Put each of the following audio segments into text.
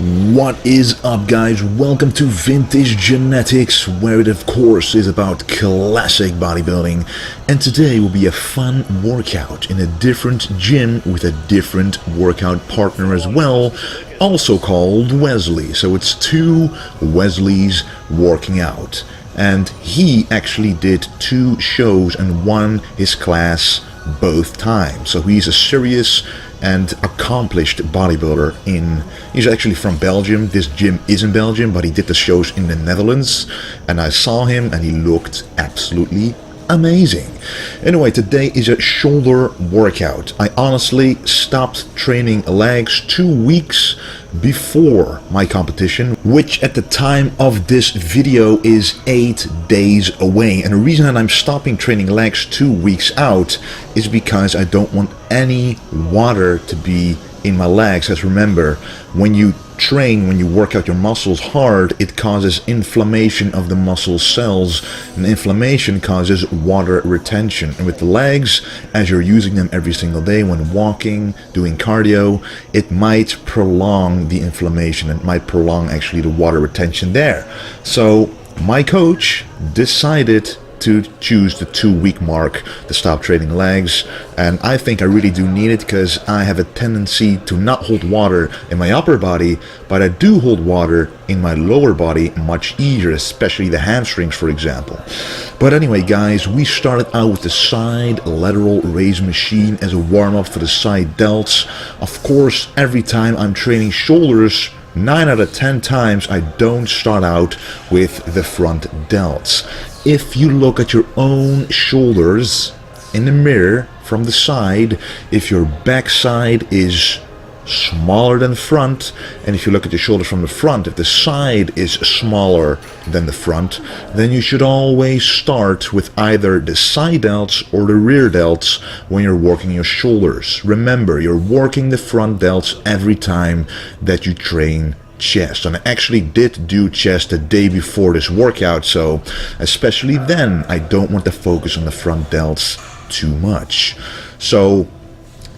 What is up, guys? Welcome to Vintage Genetics, where it of course is about classic bodybuilding, and today will be a fun workout in a different gym with a different workout partner as well, also called Wesley. So it's two Wesleys working out, and he actually did 2 shows and won his class both times. So he's a serious and accomplished bodybuilder. He's actually from Belgium. This gym is in Belgium, but he did the shows in the Netherlands, and I saw him and he looked absolutely amazing. Anyway, today is a shoulder workout. I honestly stopped training legs 2 weeks before my competition, which at the time of this video is 8 days away. And the reason that I'm stopping training legs 2 weeks out is because I don't want any water to be in my legs. As remember, when you train, when you work out your muscles hard, it causes inflammation of the muscle cells, and inflammation causes water retention. And with the legs, as you're using them every single day when walking, doing cardio, it might prolong the inflammation and might prolong actually the water retention there. So my coach decided to choose the 2-week mark to stop training legs, and I think I really do need it because I have a tendency to not hold water in my upper body, but I do hold water in my lower body much easier, especially the hamstrings, for example. But anyway, guys, we started out with the side lateral raise machine as a warm-up for the side delts. Of course, every time I'm training shoulders, 9 out of 10 times I don't start out with the front delts. If you look at your own shoulders in the mirror from the side, if your back side is smaller than front, and if you look at your shoulders from the front, if the side is smaller than the front, then you should always start with either the side delts or the rear delts when you're working your shoulders. Remember, you're working the front delts every time that you train chest. And I actually did do chest the day before this workout, so especially then I don't want to focus on the front delts too much. So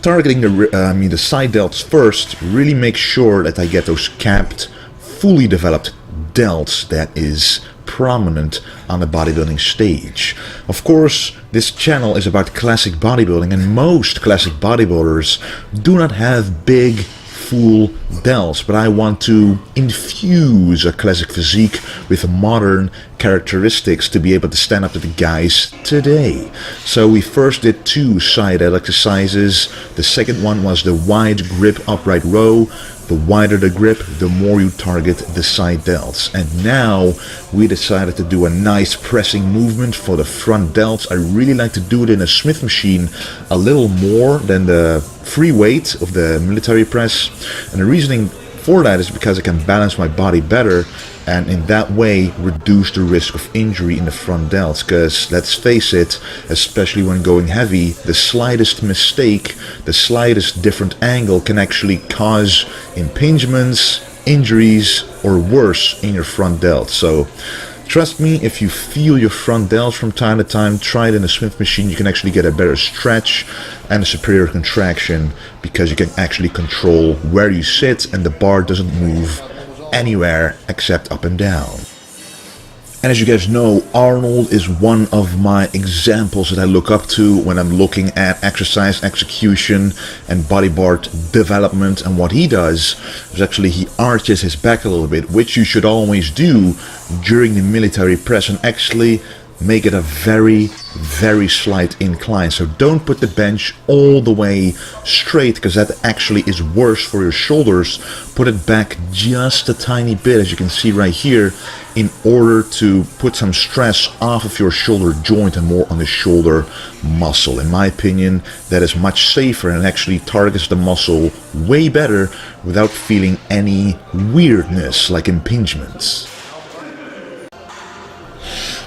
targeting the side delts first, really make sure that I get those capped, fully developed delts that is prominent on the bodybuilding stage. Of course, this channel is about classic bodybuilding, and most classic bodybuilders do not have big full delts, but I want to infuse a classic physique with modern characteristics to be able to stand up to the guys today. So we first did 2 side delt exercises. The second one was the wide grip upright row. The wider the grip, the more you target the side delts. And now we decided to do a nice pressing movement for the front delts. I really like to do it in a Smith machine a little more than the free weight of the military press. And the reasoning for that is because I can balance my body better, and in that way reduce the risk of injury in the front delts. Because let's face it, especially when going heavy, the slightest mistake, the slightest different angle can actually cause impingements, injuries, or worse in your front delts. So trust me, if you feel your front delts from time to time, try it in a Smith machine. You can actually get a better stretch and a superior contraction because you can actually control where you sit and the bar doesn't move anywhere except up and down. And as you guys know, Arnold is one of my examples that I look up to when I'm looking at exercise execution and body part development. And what he does is actually he arches his back a little bit, which you should always do during the military press, and actually make it a very, very slight incline. So don't put the bench all the way straight, because that actually is worse for your shoulders. Put it back just a tiny bit, as you can see right here, in order to put some stress off of your shoulder joint and more on the shoulder muscle. In my opinion, that is much safer and actually targets the muscle way better without feeling any weirdness like impingements.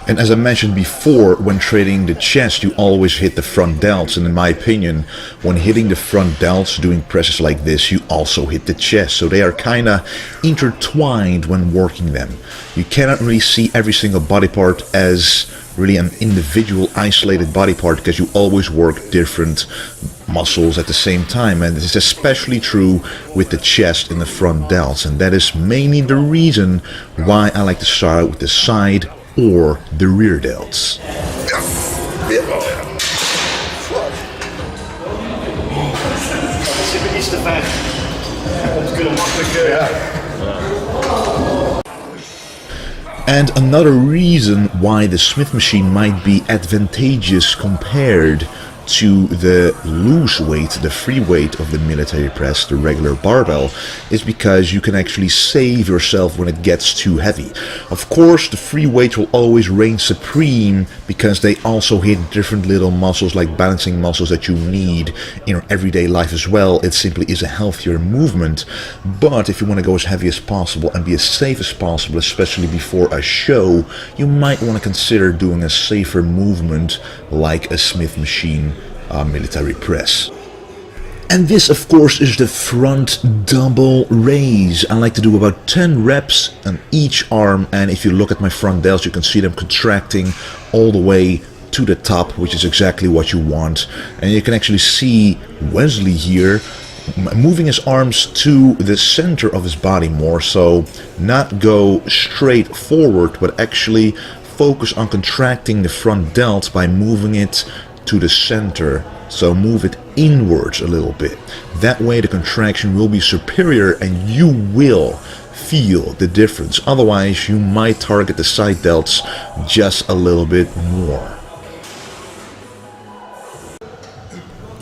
And as I mentioned before, when training the chest, you always hit the front delts. And in my opinion, when hitting the front delts, doing presses like this, you also hit the chest. So they are kind of intertwined when working them. You cannot really see every single body part as really an individual isolated body part, because you always work different muscles at the same time, and this is especially true with the chest and the front delts, and that is mainly the reason why I like to start with the side or the rear delts. And another reason why the Smith machine might be advantageous compared to the loose weight, the free weight of the military press, the regular barbell, is because you can actually save yourself when it gets too heavy. Of course, the free weight will always reign supreme because they also hit different little muscles, like balancing muscles that you need in your everyday life as well. It simply is a healthier movement. But if you want to go as heavy as possible and be as safe as possible, especially before a show, you might want to consider doing a safer movement like a Smith machine military press. And this, of course, is the front double raise. I like to do about 10 reps on each arm, and if you look at my front delts, you can see them contracting all the way to the top, which is exactly what you want. And you can actually see Wesley here moving his arms to the center of his body more, so not go straight forward, but actually focus on contracting the front delt by moving it to the center, so move it inwards a little bit. That way the contraction will be superior and you will feel the difference. Otherwise you might target the side delts just a little bit more.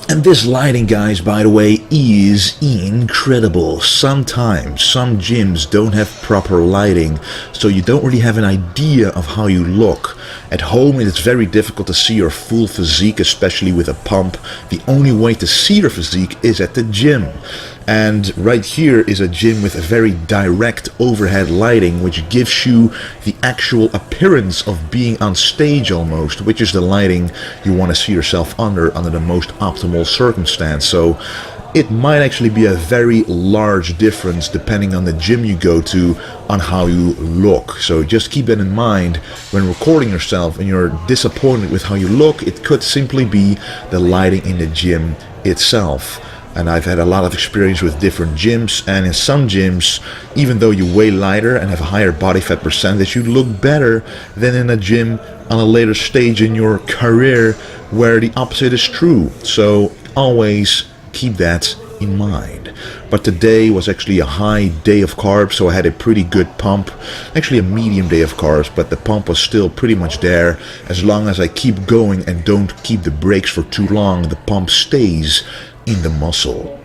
And this lighting, guys, by the way, is incredible. Sometimes some gyms don't have proper lighting, so you don't really have an idea of how you look. At home it's very difficult to see your full physique, especially with a pump. The only way to see your physique is at the gym. And right here is a gym with a very direct overhead lighting, which gives you the actual appearance of being on stage almost, which is the lighting you want to see yourself under the most optimal circumstance. So it might actually be a very large difference depending on the gym you go to on how you look. So just keep that in mind when recording yourself and you're disappointed with how you look. It could simply be the lighting in the gym itself. And I've had a lot of experience with different gyms, and in some gyms, even though you weigh lighter and have a higher body fat percentage, you look better than in a gym on a later stage in your career where the opposite is true. So always keep that in mind. But today was actually a high day of carbs, so I had a pretty good pump. Actually a medium day of carbs, but the pump was still pretty much there. As long as I keep going and don't keep the brakes for too long, the pump stays in the muscle.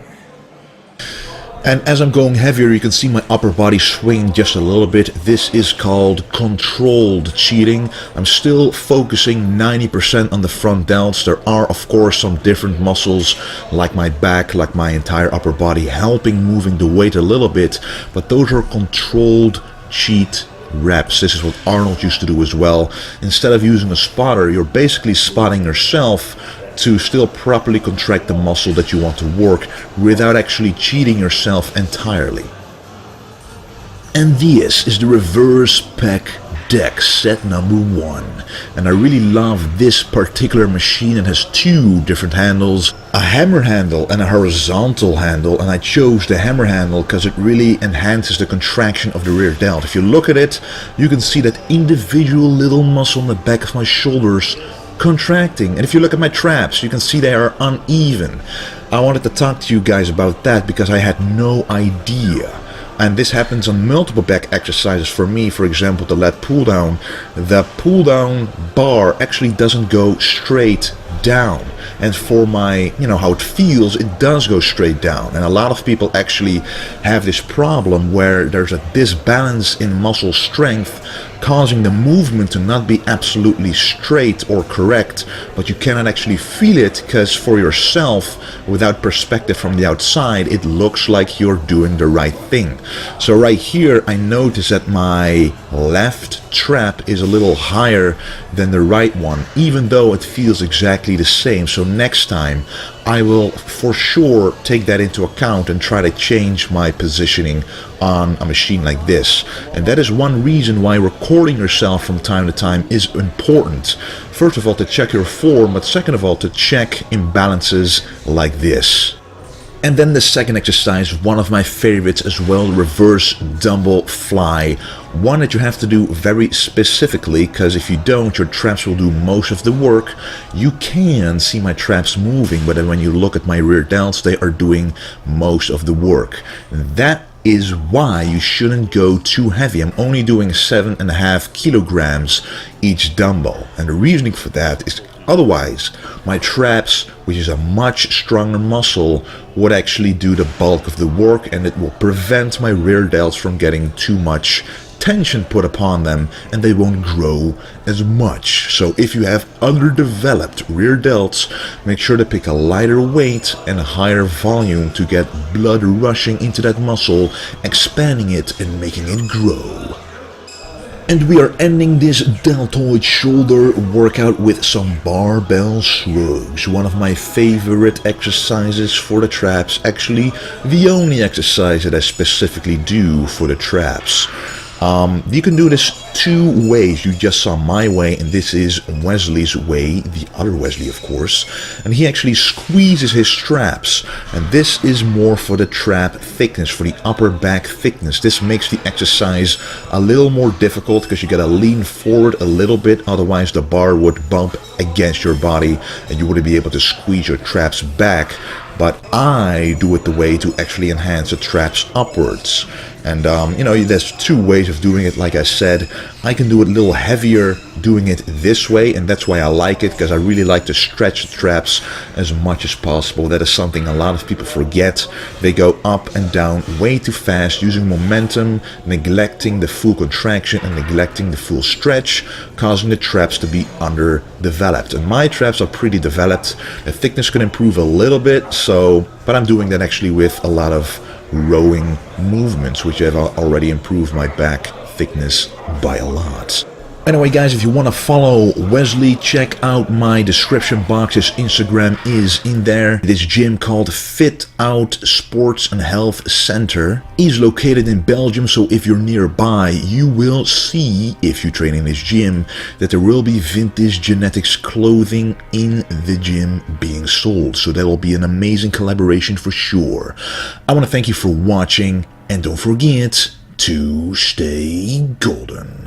And as I'm going heavier, you can see my upper body swinging just a little bit. This is called controlled cheating. I'm still focusing 90% on the front delts. There are of course some different muscles like my back, like my entire upper body, helping moving the weight a little bit, but those are controlled cheat reps. This is what Arnold used to do as well. Instead of using a spotter, you're basically spotting yourself to still properly contract the muscle that you want to work without actually cheating yourself entirely. And this is the reverse pec deck set number 1. And I really love this particular machine. It has 2 different handles, a hammer handle and a horizontal handle, and I chose the hammer handle because it really enhances the contraction of the rear delt. If you look at it, you can see that individual little muscle in the back of my shoulders contracting, and if you look at my traps, you can see they are uneven. I wanted to talk to you guys about that because I had no idea, and this happens on multiple back exercises for me. For example, the lat pull down, the pull down bar actually doesn't go straight down, and for my, how it feels, it does go straight down. And a lot of people actually have this problem where there's a disbalance in muscle strength, causing the movement to not be absolutely straight or correct, but you cannot actually feel it because for yourself, without perspective from the outside, it looks like you're doing the right thing. So right here I notice that my left trap is a little higher than the right one, even though it feels exactly the same. So next time I will for sure take that into account and try to change my positioning on a machine like this. And that is one reason why recording yourself from time to time is important. First of all, to check your form, but second of all, to check imbalances like this. And then the second exercise, one of my favorites as well, reverse dumbbell fly. One that you have to do very specifically, because if you don't, your traps will do most of the work. You can see my traps moving, but then when you look at my rear delts, they are doing most of the work. That is why you shouldn't go too heavy. I'm only doing 7.5 kilograms each dumbbell. And the reasoning for that is otherwise, my traps, which is a much stronger muscle, would actually do the bulk of the work, and it will prevent my rear delts from getting too much tension put upon them, and they won't grow as much. So if you have underdeveloped rear delts, make sure to pick a lighter weight and a higher volume to get blood rushing into that muscle, expanding it and making it grow. And we are ending this deltoid shoulder workout with some barbell shrugs. One of my favorite exercises for the traps, actually the only exercise that I specifically do for the traps. You can do this two ways. You just saw my way, and this is Wesley's way, the other Wesley of course, and he actually squeezes his traps, and this is more for the trap thickness, for the upper back thickness. This makes the exercise a little more difficult because you gotta lean forward a little bit, otherwise the bar would bump against your body and you wouldn't be able to squeeze your traps back. But I do it the way to actually enhance the traps upwards. And you know, there's two ways of doing it. Like I said, I can do it a little heavier doing it this way, and that's why I like it, because I really like to stretch the traps as much as possible. That is something a lot of people forget. They go up and down way too fast, using momentum, neglecting the full contraction and neglecting the full stretch, causing the traps to be underdeveloped. And my traps are pretty developed. The thickness can improve a little bit, but I'm doing that actually with a lot of rowing movements, which have already improved my back thickness by a lot. Anyway guys, if you want to follow Wesley, check out my description box. His Instagram is in there. This gym called Fit Out Sports and Health Center is located in Belgium, so if you're nearby, you will see, if you train in this gym, that there will be vintage genetics clothing in the gym being sold. So that will be an amazing collaboration for sure. I want to thank you for watching, and don't forget to stay golden.